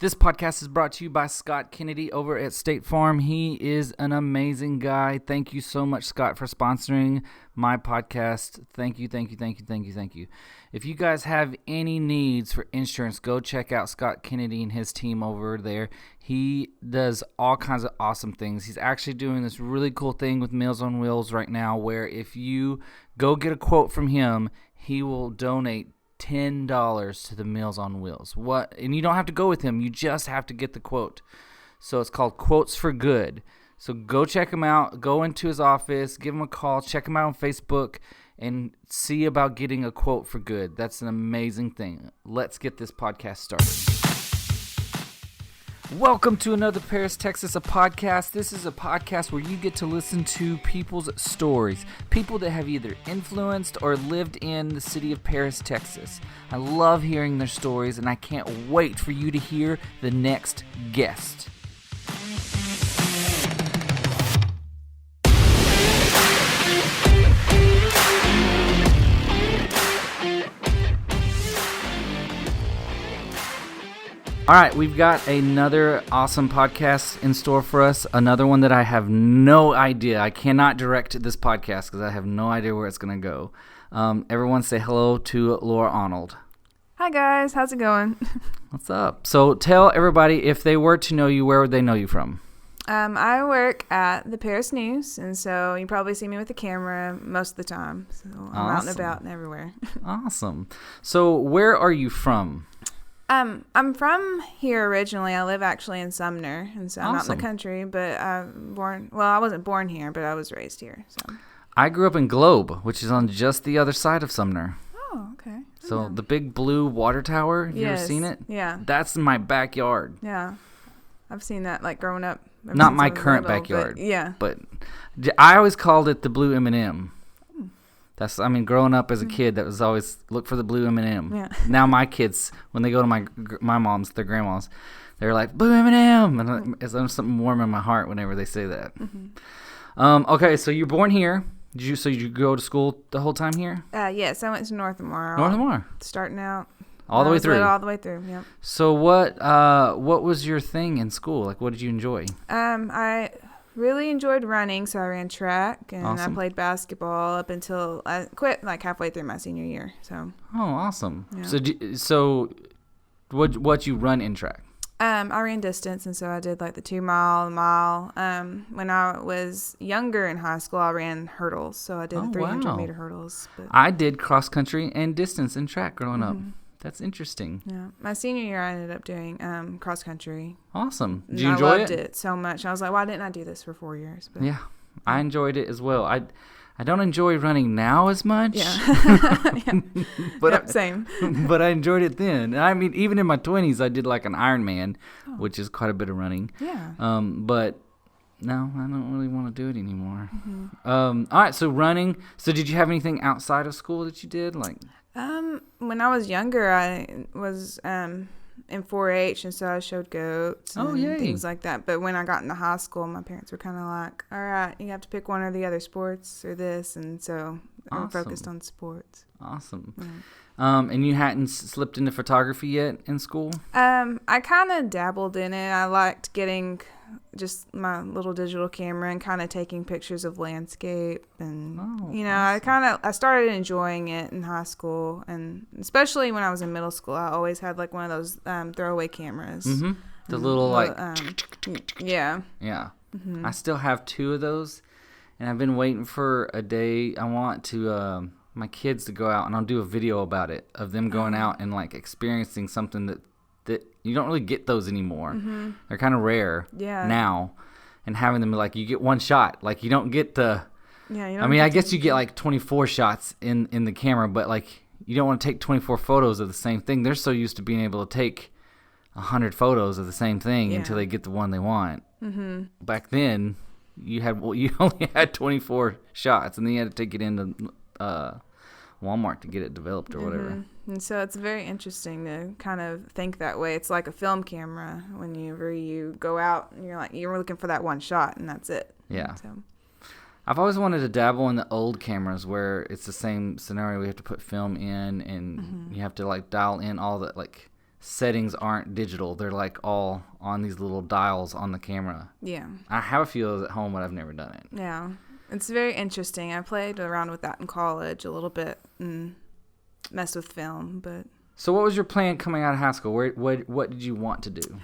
This podcast is brought to you by Scott Kennedy over at State Farm. He is an amazing guy. Thank you so much, Scott, for sponsoring my podcast. Thank you. If you guys have any needs for insurance, go check out Scott Kennedy and his team over there. He does all kinds of awesome things. He's actually doing this really cool thing with Meals on Wheels right now where if you go get a quote from him, he will donate $10 to the Meals on Wheels. And you don't have to go with him. You just have to get the quote. So it's called Quotes for Good. So go check him out. Go into his office. Give him a call. Check him out on Facebook and see about getting a quote for good. That's an amazing thing. Let's get this podcast started. Welcome to another Paris, Texas, a podcast. This is a podcast where you get to listen to people's stories, people that have either influenced or lived in the city of Paris, Texas. I love hearing their stories, and I can't wait for you to hear the next guest. All right, we've got another awesome podcast in store for us. Another one that I have no idea. I cannot direct this podcast because I have no idea where it's going to go. Everyone say hello to Lora Arnold. Hi, guys. How's it going? What's up? So tell everybody, if they were to know you, where would they know you from? I work at the Paris News, and so you probably see me with the camera most of the time. So I'm out and about and everywhere. Awesome. So where are you from? I'm from here originally. I live actually in Sumner, and so I'm out in the country, but I wasn't born here, but I was raised here. So I grew up in Globe, which is on just the other side of Sumner. Oh, okay. So the big blue water tower, have you ever seen it? Yeah. That's in my backyard. Yeah. I've seen that like growing up. Not my current backyard. But, yeah. But I always called it the blue M&M. Growing up as a kid, that was always look for the blue M&M. Yeah. Now my kids, when they go to my mom's, their grandma's, they're like, blue M&M. And it's something warm in my heart whenever they say that. Mm-hmm. Okay, so you're born here. Did you go to school the whole time here? Yes, I went to Northmore. Northmore. Starting out. All the way through? All the way through, yeah. So what was your thing in school? Like, what did you enjoy? I really enjoyed running, so I ran track, and awesome. I played basketball up until I quit like halfway through my senior year. So. Oh, awesome! Yeah. So what you run in track? I ran distance, and so I did like the 2 mile, mile. When I was younger in high school, I ran hurdles, so I did the 300-meter hurdles. But. I did cross country and distance in track growing up. That's interesting. Yeah. My senior year, I ended up doing cross country. Awesome. Did you enjoy it? I loved it so much. I was like, why didn't I do this for 4 years? But, yeah. I enjoyed it as well. I don't enjoy running now as much. Yeah. But same. But I enjoyed it then. I mean, even in my 20s, I did like an Ironman, which is quite a bit of running. Yeah. But no, I don't really want to do it anymore. Mm-hmm. All right. So running. So did you have anything outside of school that you did? Like. When I was younger, I was in 4-H, and so I showed goats and things like that. But when I got into high school, my parents were kind of like, all right, you have to pick one or the other, sports or this. And so I'm focused on sports. Awesome. Yeah. And you hadn't slipped into photography yet in school? I kind of dabbled in it. I liked getting just my little digital camera and kind of taking pictures of landscape, and awesome. I started enjoying it in high school, and especially when I was in middle school, I always had like one of those throwaway cameras. Mm-hmm. The little yeah. Mm-hmm. I still have 2 of those, and I've been waiting for a day. I want to my kids to go out, and I'll do a video about it of them going out and like experiencing something that you don't really get those anymore. Mm-hmm. They're kind of rare now, and having them like you get one shot, like you don't get the. Yeah, you don't I guess you get like 24 shots in the camera, but like you don't want to take 24 photos of the same thing. They're so used to being able to take 100 photos of the same thing until they get the one they want. Mm-hmm. Back then, you only had 24 shots, and then you had to take it into Walmart to get it developed or whatever. And so it's very interesting to kind of think that way. It's like a film camera whenever you go out and you're looking for that one shot, and that's it. Yeah. So. I've always wanted to dabble in the old cameras where it's the same scenario. We have to put film in, and you have to like dial in all the like settings aren't digital. They're like all on these little dials on the camera. Yeah. I have a few of those at home, but I've never done it. Yeah. It's very interesting. I played around with that in college a little bit and messed with film, but... So what was your plan coming out of high school? What did you want to do?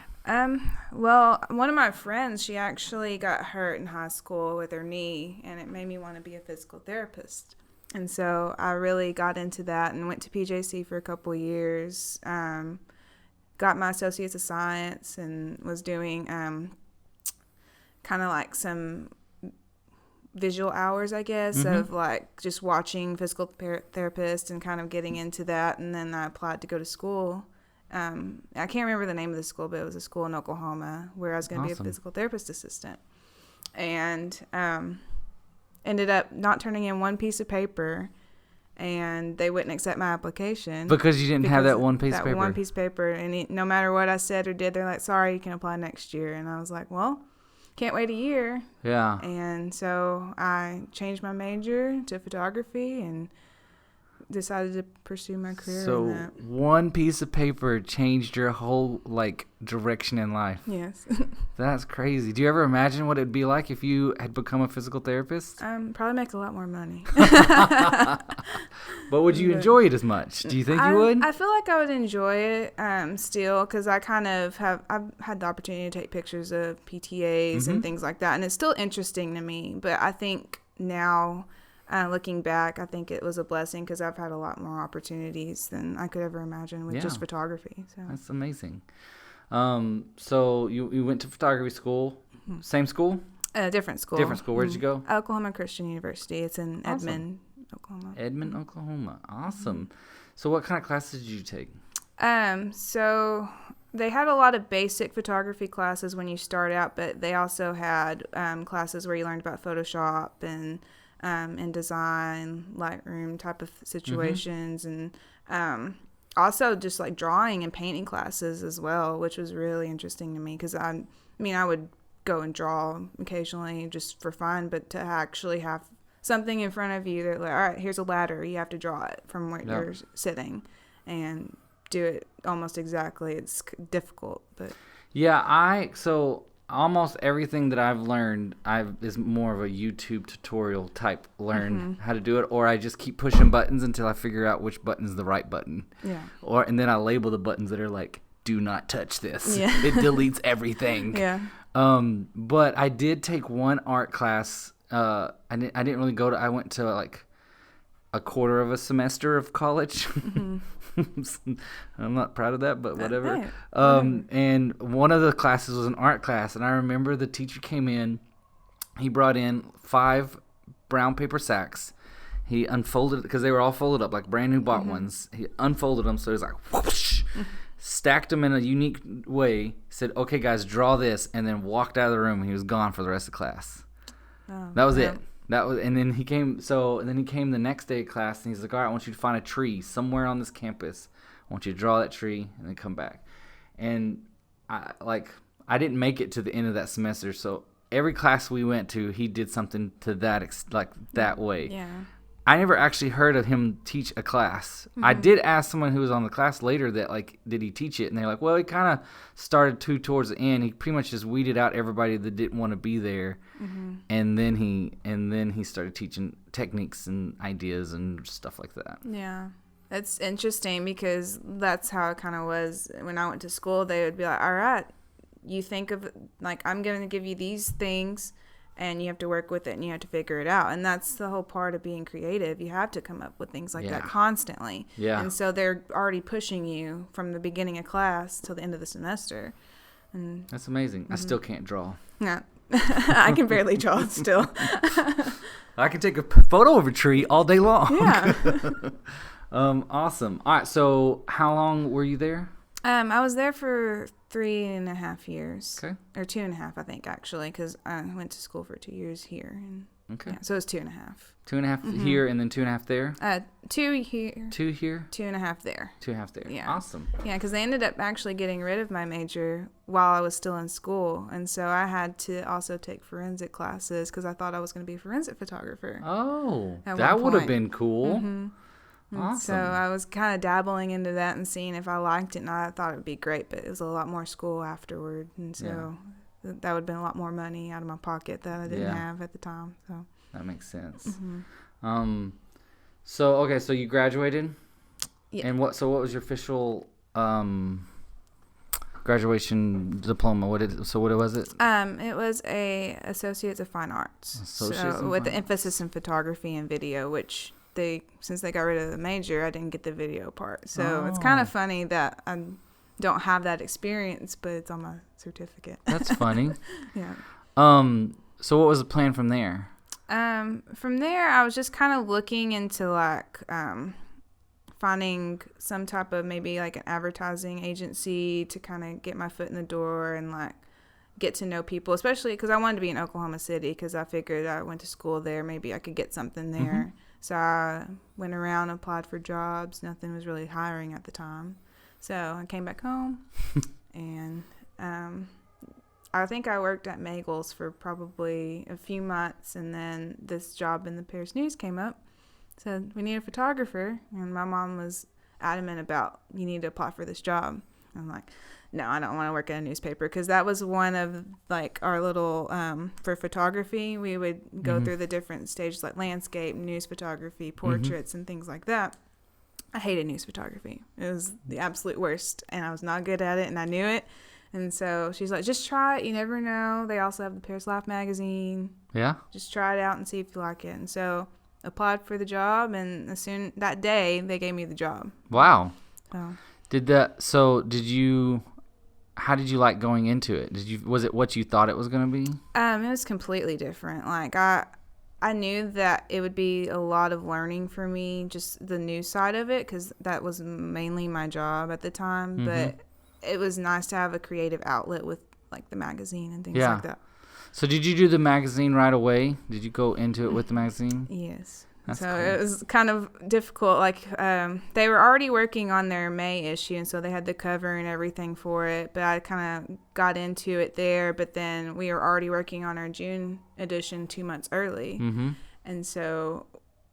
Well, one of my friends, she actually got hurt in high school with her knee, and it made me want to be a physical therapist. And so I really got into that and went to PJC for a couple years. Got my Associates of Science and was doing kind of like some visual hours, I guess, of like just watching physical therapists and kind of getting into that. And then I applied to go to school. I can't remember the name of the school, but it was a school in Oklahoma where I was going to be a physical therapist assistant. And ended up not turning in one piece of paper, and they wouldn't accept my application. Because you didn't have that one piece of paper? That one piece of paper. And no matter what I said or did, they're like, sorry, you can apply next year. And I was like, well, can't wait a year. Yeah. And so I changed my major to photography and decided to pursue my career in that. So one piece of paper changed your whole like direction in life. Yes. That's crazy. Do you ever imagine what it'd be like if you had become a physical therapist? Probably make a lot more money. But would you enjoy it as much? Do you think you would? I feel like I would enjoy it still, because I've had the opportunity to take pictures of PTAs and things like that, and it's still interesting to me. But I think now, looking back, I think it was a blessing because I've had a lot more opportunities than I could ever imagine with just photography. So that's amazing. So you went to photography school, same school? Different school. Different school. Where did you go? Oklahoma Christian University. It's in Edmond, Oklahoma. Edmond, Oklahoma. Awesome. So what kind of classes did you take? So they had a lot of basic photography classes when you start out, but they also had classes where you learned about Photoshop and InDesign, Lightroom type of situations, and also just like drawing and painting classes as well, which was really interesting to me because I would go and draw occasionally just for fun, but to actually have something in front of you that like, all right, here's a ladder, you have to draw it from where you're sitting and do it almost exactly. It's difficult, but so almost everything that I've learned is more of a YouTube tutorial type learn how to do it, or I just keep pushing buttons until I figure out which button is the right button. Yeah. And then I label the buttons that are like, do not touch this. Yeah. It deletes everything. Yeah. But I did take one art class. I didn't really go to, I went to like a quarter of a semester of college. I'm not proud of that, but whatever. And one of the classes was an art class, and I remember the teacher came in. He brought in 5 brown paper sacks. He unfolded, because they were all folded up like brand new bought ones. He unfolded them, so he was like whoosh, stacked them in a unique way. Said, "Okay, guys, draw this," and then walked out of the room. And he was gone for the rest of the class. That was it. And then he came the next day to class, and he's like, all right, I want you to find a tree somewhere on this campus. I want you to draw that tree and then come back. And I didn't make it to the end of that semester, so every class we went to, he did something to that way. Yeah. I never actually heard of him teach a class. I did ask someone who was on the class later that, did he teach it? And they're like, well, he kind of started towards the end. He pretty much just weeded out everybody that didn't want to be there. And then he started teaching techniques and ideas and stuff like that. Yeah. That's interesting because that's how it kind of was when I went to school. They would be like, all right, you think of, I'm going to give you these things, and you have to work with it, and you have to figure it out. And that's the whole part of being creative. You have to come up with things like that constantly. Yeah. And so they're already pushing you from the beginning of class till the end of the semester. And that's amazing. I still can't draw. Yeah. I can barely draw still. I can take a photo of a tree all day long. Yeah. Awesome. All right. So how long were you there? I was there for 3.5 years. Okay. Or 2.5, I think, actually, because I went to school for 2 years here. And okay. Yeah, so it was 2.5. 2.5 here and then 2.5 there? 2 here. 2 here? 2.5 there. 2.5 there. Yeah. Awesome. Yeah, because they ended up actually getting rid of my major while I was still in school. And so I had to also take forensic classes because I thought I was going to be a forensic photographer. Oh, that would have been cool. Awesome. So I was kind of dabbling into that and seeing if I liked it, and I thought it would be great, but it was a lot more school afterward, and so that would have been a lot more money out of my pocket that I didn't have at the time. So that makes sense. So you graduated? Yeah. And what was your official graduation diploma? What was it? It was a Associates of Fine Arts. With the emphasis in photography and video, which since they got rid of the major, I didn't get the video part. So it's kind of funny that I don't have that experience, but it's on my certificate. That's funny. Yeah. So what was the plan from there? From there, I was just kind of looking into like finding some type of maybe like an advertising agency to kind of get my foot in the door and like get to know people, especially because I wanted to be in Oklahoma City because I figured I went to school there. Maybe I could get something there. So I went around, applied for jobs. Nothing was really hiring at the time. So I came back home and I think I worked at Magel's for probably a few months, and then this job in the Paris News came up. Said we need a photographer, and my mom was adamant about you need to apply for this job. I'm like, no, I don't want to work at a newspaper, because that was one of like our little for photography. We would go through the different stages like landscape, news photography, portraits, and things like that. I hated news photography. It was the absolute worst, and I was not good at it, and I knew it. And so she's like, just try it. You never know. They also have the Paris Life magazine. Yeah. Just try it out and see if you like it. And so applied for the job, and that day they gave me the job. Wow. How did you like going into it? Was it what you thought it was going to be? It was completely different. Like I knew that it would be a lot of learning for me, just the news side of it, because that was mainly my job at the time. But it was nice to have a creative outlet with like the magazine and things like that. So did you do the magazine right away? Did you go into it with the magazine? Yes. That's so cool. It was kind of difficult. Like they were already working on their May issue, and so they had the cover and everything for it. But I kind of got into it there. But then we were already working on our June edition 2 months early. And so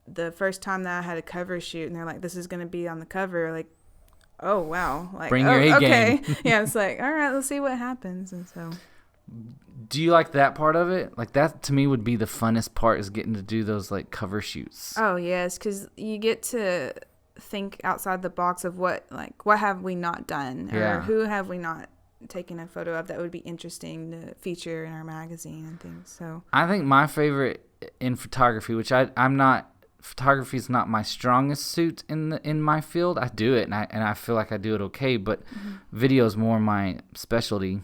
the first time that I had a cover shoot, and they're like, "This is going to be on the cover," like, oh wow, like bring your A game. Yeah, it's like, all right, let's see what happens. And so, do you like that part of it? Like that to me would be the funnest part, is getting to do those like cover shoots. Oh yes, because you get to think outside the box of what have we not done, or who have we not taken a photo of that would be interesting to feature in our magazine and things. So I think my favorite in photography, which I'm not. Photography is not my strongest suit in my field. I do it, and I feel like I do it okay, but video is more my specialty.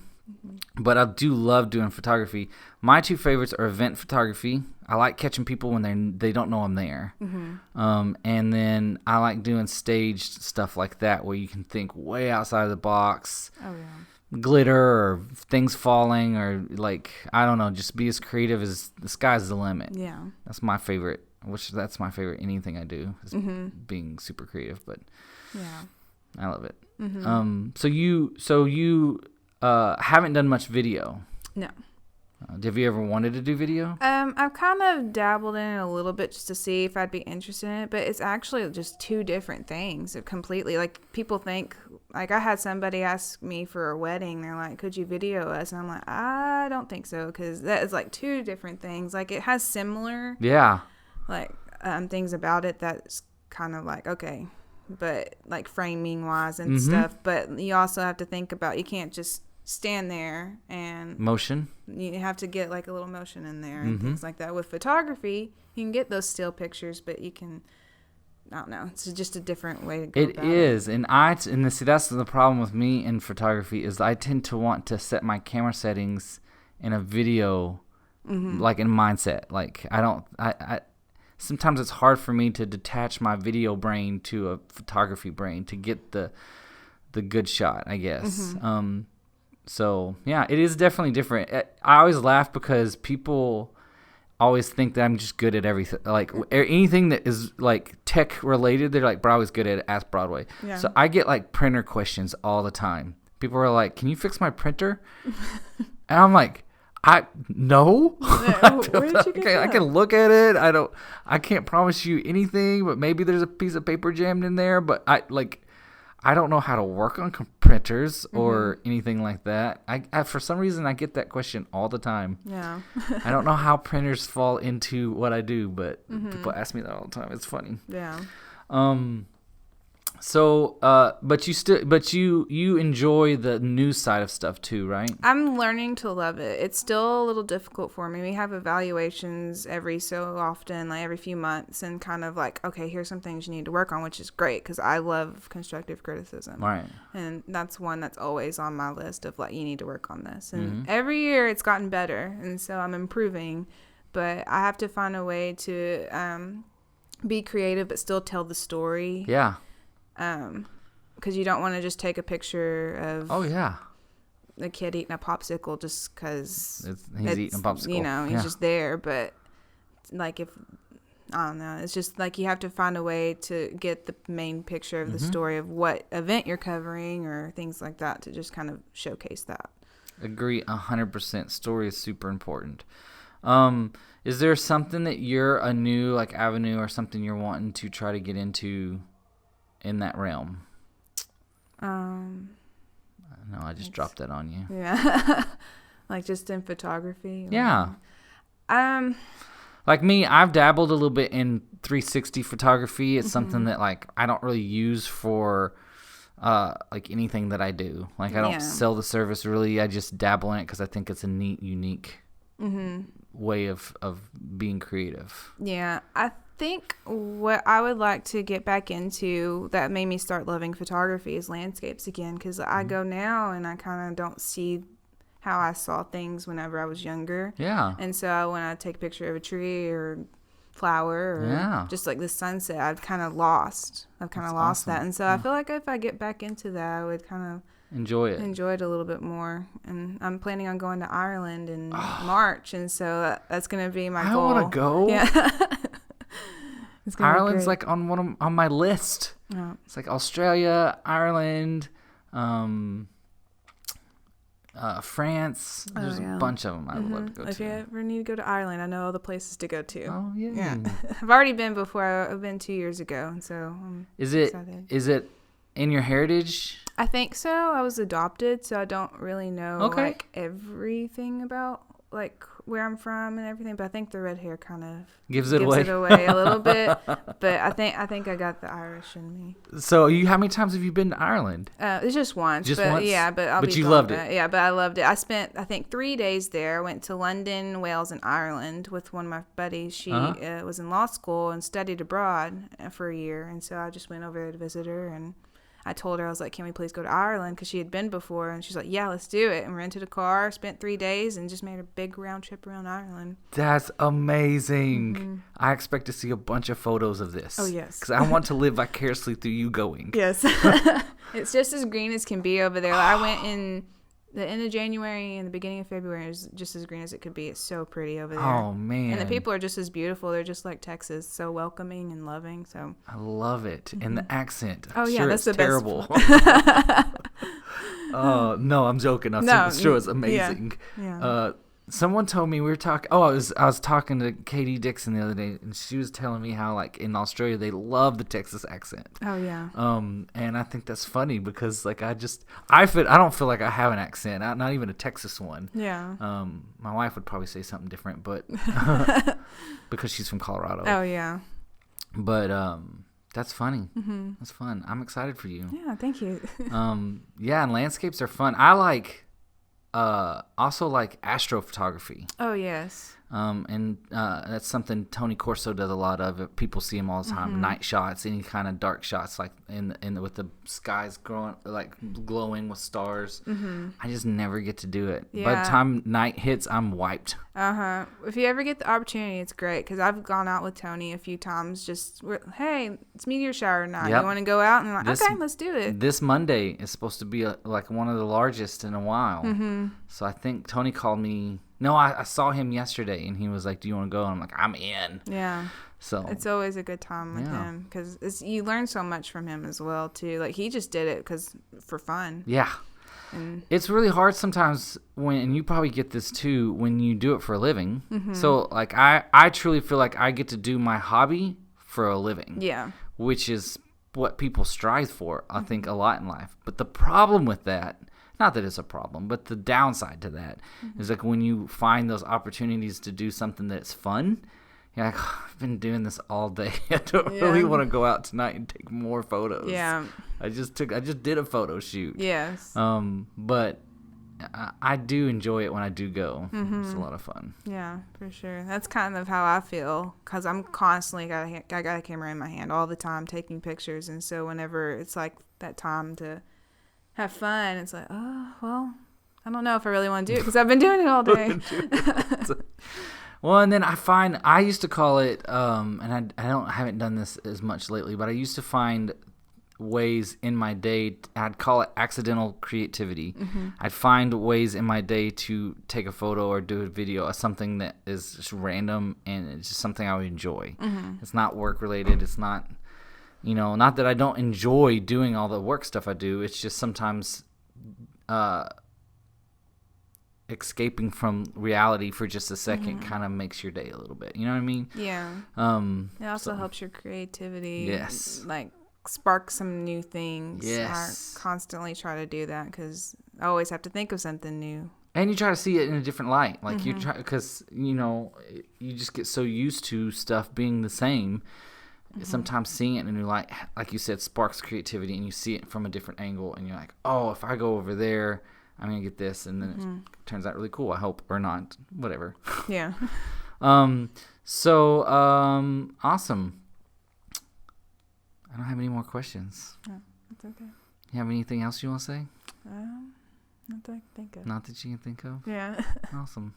But I do love doing photography. My two favorites are event photography. I like catching people when they don't know I'm there. And then I like doing staged stuff like that, where you can think way outside of the box. Oh yeah. Glitter or things falling, or like, I don't know, just be as creative as the sky's the limit. Yeah. That's my favorite. That's my favorite. Anything I do is being super creative, but yeah, I love it. So you haven't done much video. No. Have you ever wanted to do video? I've kind of dabbled in it a little bit just to see if I'd be interested in it, but it's actually just two different things completely. Like, people think, like, I had somebody ask me for a wedding. They're like, could you video us? And I'm like, I don't think so, because that is like two different things. Like, it has similar things about it that's kind of like, okay, but like framing wise and stuff. But you also have to think about, you can't just stand there and motion. You have to get like a little motion in there and things like that. With photography, you can get those still pictures, but you can, I don't know, it's just a different way to go about it. And see, that's the problem with me in photography, is I tend to want to set my camera settings in a video like in mindset. Like I sometimes it's hard for me to detach my video brain to a photography brain to get the good shot, I guess. So yeah, it is definitely different. I always laugh because people always think that I'm just good at everything. Like anything that is like tech related, they're like, bro, I was good at it, ask Broadway. Yeah. So I get like printer questions all the time. People are like, can you fix my printer? And I'm like, No. Where did you get that? I can look at it. I can't promise you anything, but maybe there's a piece of paper jammed in there. But I don't know how to work on printers or anything like that. I for some reason I get that question all the time. Yeah. I don't know how printers fall into what I do, but people ask me that all the time. It's funny. Yeah. So, but you enjoy the news side of stuff too, right? I'm learning to love it. It's still a little difficult for me. We have evaluations every so often, like every few months, and kind of like, okay, here's some things you need to work on, which is great because I love constructive criticism. Right. And that's one that's always on my list of like, you need to work on this. And every year it's gotten better, and so I'm improving, but I have to find a way to be creative but still tell the story. Yeah. Because you don't want to just take a picture of the kid eating a popsicle just because he's eating a popsicle. He's just there. But like I don't know, it's just like you have to find a way to get the main picture of the story of what event you're covering or things like that to just kind of showcase that. Agree 100%. Story is super important. Is there something that you're a new like avenue or something you're wanting to try to get into in that realm? No, I just dropped that on you. Yeah. Like just in photography? Yeah. Like me, I've dabbled a little bit in 360 photography. It's something that like I don't really use for like anything that I do. Like I don't sell the service really. I just dabble in it because I think it's a neat, unique way of being creative. Yeah. I think what I would like to get back into that made me start loving photography is landscapes again, because I go now and I kind of don't see how I saw things whenever I was younger. Yeah. And so when I take a picture of a tree or flower or just like the sunset, I've kind of lost. That's awesome. That. And so I feel like if I get back into that, I would kind of enjoy it a little bit more. And I'm planning on going to Ireland in March, and so that's going to be my goal. I want to go. Yeah. Ireland's like on my list. Oh. It's like Australia, Ireland, France. There's a bunch of them I would love to go to. If you ever need to go to Ireland, I know all the places to go to. Oh yeah. I've already been before. I've been 2 years ago, and so I'm excited. Is it in your heritage? I think so. I was adopted, so I don't really know like everything about like where I'm from and everything, but I think the red hair kind of gives it away a little bit. But I think I got the Irish in me. So how many times have you been to Ireland? It's just once. Just once? Yeah, but But you loved it. Yeah, but I loved it. I spent I think 3 days there. I went to London, Wales, and Ireland with one of my buddies. She was in law school and studied abroad for a year, and so I just went over there to visit her, and I told her, I was like, can we please go to Ireland? Because she had been before. And she's like, yeah, let's do it. And rented a car, spent 3 days, and just made a big round trip around Ireland. That's amazing. I expect to see a bunch of photos of this. Oh, yes. Because I want to live vicariously through you going. Yes. It's just as green as can be over there. Like, I went in the end of January and the beginning of February. It was just as green as it could be. It's so pretty over there. Oh, man. And the people are just as beautiful. They're just like Texas, so welcoming and loving. So I love it. And the accent. Oh, yeah, sure, that's it's the terrible. best. Oh, no, I'm joking. It's true. It's amazing. Yeah. Someone told me we were talking. Oh, I was talking to Katie Dixon the other day, and she was telling me how like in Australia they love the Texas accent. Oh yeah. And I think that's funny because like I don't feel like I have an accent, not even a Texas one. Yeah. My wife would probably say something different, but because she's from Colorado. Oh yeah. But that's funny. That's fun. I'm excited for you. Yeah. Thank you. Yeah, and landscapes are fun. I also like astrophotography. Oh yes. And that's something Tony Corso does a lot of. People see him all the time. Night shots, any kind of dark shots, like with the skies glowing with stars. I just never get to do it. Yeah. By the time night hits, I'm wiped. If you ever get the opportunity, it's great because I've gone out with Tony a few times. Hey, it's meteor shower night. Yep. You want to go out? And I'm like, okay, let's do it. This Monday is supposed to be like one of the largest in a while. So I think Tony called me. No, I saw him yesterday, and he was like, do you want to go? And I'm like, I'm in. Yeah. So it's always a good time with him because you learn so much from him as well, too. Like, he just did it for fun. Yeah. And it's really hard sometimes and you probably get this too, when you do it for a living. So like I truly feel like I get to do my hobby for a living. Yeah. Which is what people strive for, I think, a lot in life. But the problem with that, not that it's a problem, but the downside to that is like when you find those opportunities to do something that's fun, you're like, oh, I've been doing this all day. I don't really want to go out tonight and take more photos. Yeah. I just did a photo shoot. Yes. But I do enjoy it when I do go. It's a lot of fun. Yeah, for sure. That's kind of how I feel, because I'm constantly I got a camera in my hand all the time taking pictures, and so whenever it's like that time to have fun, it's like, oh, well, I don't know if I really want to do it because I've been doing it all day. Well, and then I find, I used to call it, and I haven't done this as much lately, but I used to find ways in my day, I'd call it accidental creativity. I'd find ways in my day to take a photo or do a video of something that is just random, and it's just something I would enjoy. It's not work related. It's not, not that I don't enjoy doing all the work stuff I do. It's just sometimes escaping from reality for just a second kind of makes your day a little bit. You know what I mean? Yeah. It also helps your creativity. Yes. Like spark some new things. Yes. I constantly try to do that because I always have to think of something new. And you try to see it in a different light. Like you try, because, you just get so used to stuff being the same. Sometimes seeing it in a new light, like you said, sparks creativity, and you see it from a different angle, and you're like, oh, if I go over there, I'm going to get this, and then it turns out really cool, I hope, or not, whatever. Yeah. So, awesome. I don't have any more questions. No, that's okay. You have anything else you want to say? Not that I can think of. Not that you can think of? Yeah. Awesome.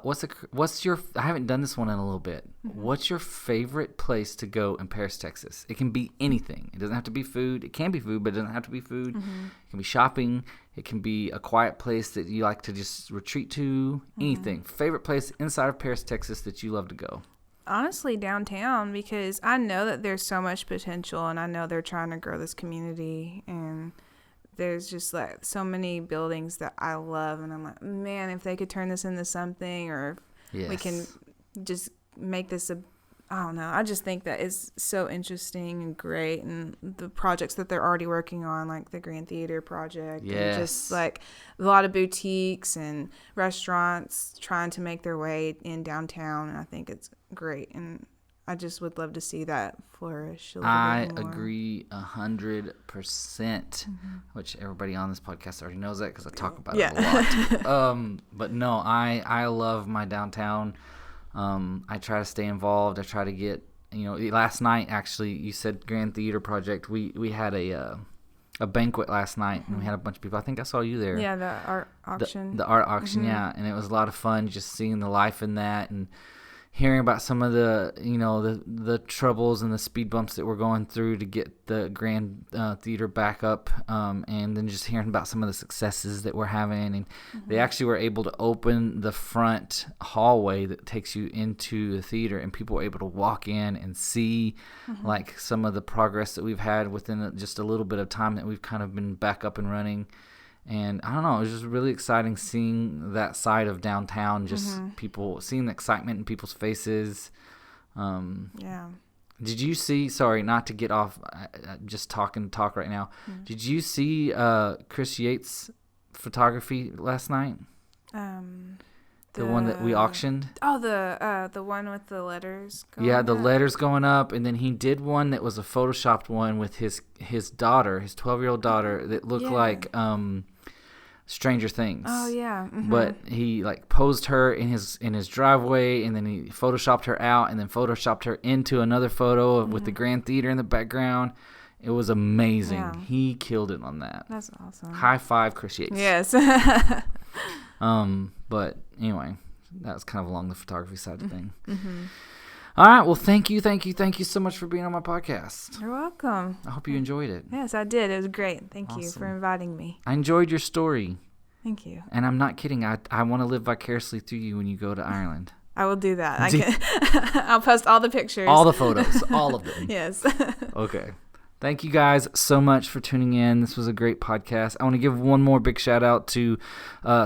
What's your, I haven't done this one in a little bit. What's your favorite place to go in Paris, Texas? It can be anything. It doesn't have to be food. It can be food, but it doesn't have to be food. It can be shopping. It can be a quiet place that you like to just retreat to. Anything. Favorite place inside of Paris, Texas that you love to go? Honestly, downtown, because I know that there's so much potential, and I know they're trying to grow this community, and there's just like so many buildings that I love, and I'm like, man, if they could turn this into something, or if we can just make this I don't know. I just think that is so interesting and great, and the projects that they're already working on, like the Grand Theater project, and just like a lot of boutiques and restaurants trying to make their way in downtown, and I think it's great, and I just would love to see that flourish a little bit more. Agree 100%, which everybody on this podcast already knows that because I talk about it a lot. But no, I love my downtown. I try to stay involved. I try to get, last night, actually, you said Grand Theater Project. We had a banquet last night, and we had a bunch of people. I think I saw you there. Yeah, the art auction. The art auction, yeah. And it was a lot of fun just seeing the life in that, and hearing about some of the, the troubles and the speed bumps that we're going through to get the Grand Theater back up, and then just hearing about some of the successes that we're having. And they actually were able to open the front hallway that takes you into the theater, and people were able to walk in and see like some of the progress that we've had within just a little bit of time that we've kind of been back up and running. And I don't know, it was just really exciting seeing that side of downtown, just people, seeing the excitement in people's faces. Yeah. Did you see, sorry, not to get off, just talk right now. Did you see Chris Yates' photography last night? The one that we auctioned? Oh, the one with the letters going up? Yeah, the letters going up, and then he did one that was a photoshopped one with his daughter, his 12-year-old daughter, that looked like Stranger Things. Oh yeah. But he like posed her in his driveway, and then he photoshopped her out, and then photoshopped her into another photo with the Grand Theater in the background. It was amazing. Yeah. He killed it on that. That's awesome. High five, Chris Yates. Yes. But anyway, that was kind of along the photography side of thing. All right. Well, thank you so much for being on my podcast. You're welcome. I hope you enjoyed it. Yes, I did. It was great. Thank you for inviting me. I enjoyed your story. Thank you. And I'm not kidding. I want to live vicariously through you when you go to Ireland. I will do that. I'll post all the pictures. All the photos. All of them. Yes. Okay. Thank you guys so much for tuning in. This was a great podcast. I want to give one more big shout out to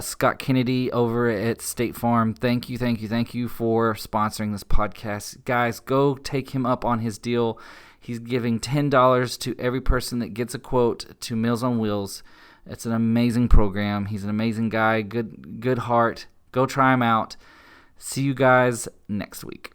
Scott Kennedy over at State Farm. Thank you for sponsoring this podcast. Guys, go take him up on his deal. He's giving $10 to every person that gets a quote to Meals on Wheels. It's an amazing program. He's an amazing guy, good heart. Go try him out. See you guys next week.